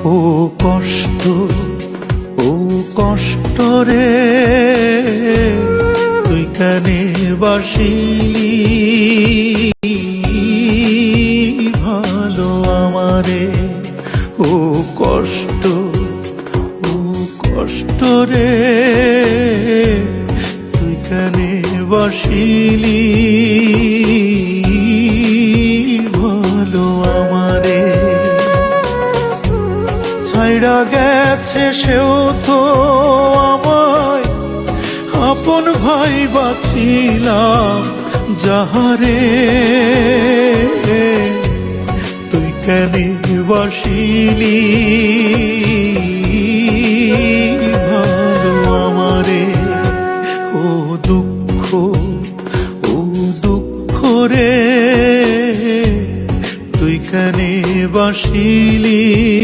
ও কষ্ট, ও কষ্ট রে, তুই কানে বাসিলি ভালো আমারে। ও কষ্ট, ও কষ্ট রে, তুই কানে বাসিলি ভালো আমারে। ছাইড়া গেছে সেও তো আমায়, আপন ভাই বাছিলাম যাহারে, তুই কেনে বাসিলি ভালো আমারে। ও দুঃখ, ও দুঃখ রে, তুই কেনে বাসিলি।